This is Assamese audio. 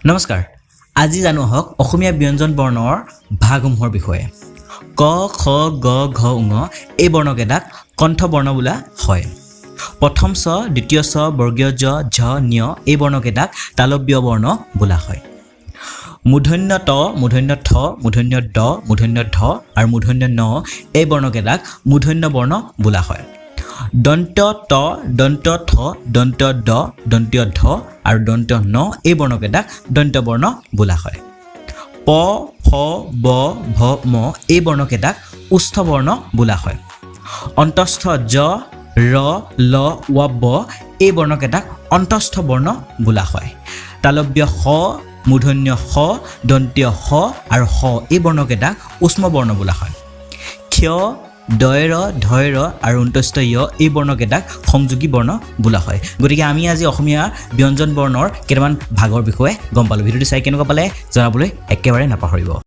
নমস্কাৰ আজি জানো হক অসমীয়া ব্যঞ্জন বৰ্ণৰ ভাগসমূহৰ বিষয়ে ক খ গ ঘ ঙ এই বৰ্ণকেইটাক কণ্ঠ বৰ্ণ বোলা হয় প্ৰথম ছ দ্বিতীয় ছ বৰ্গীয় জ ঝ ঞ এই বৰ্ণকেইটাক তালব্য বৰ্ণ বোলা হয় মূৰ্ধন্য ত মূৰ্ধন্য থ মূৰ্ধন্য দ মূৰ্ধন্য ধ আৰু মূৰ্ধন্য ন এই বৰ্ণকেইটাক মূৰ্ধন্য বৰ্ণ বোলা হয় দন্ত ত দন্ত থ দন্ত দ দন্তীয় ধ আৰু দন্ত ন এই বৰ্ণকেইটাক দন্ত বৰ্ণ বোলা হয় প ফ ব ভ ম এই বৰ্ণকেইটাক উষ্ঠ বৰ্ণ বোলা হয় অন্তস্থ জ ৰ ল ৱ ব এই বৰ্ণকেইটাক অন্তস্থ বৰ্ণ বোলা হয় তালব্য শ মূৰ্ধন্য শ দন্তীয় শ আৰু শ এই বৰ্ণকেইটাক উষ্ম বৰ্ণ বোলা হয় ক্ষয় দয়ৰ ধৈৰ আৰু অন্তস্থ য় এই বৰ্ণকেইটাক সংযোগী বৰ্ণ বোলা হয় গতিকে আমি আজি অসমীয়া ব্যঞ্জন বৰ্ণৰ কেইটামান ভাগৰ বিষয়ে গম পালোঁ ভিডিঅ'টো চাই কেনেকুৱা পালে জনাবলৈ একেবাৰে নাপাহৰিব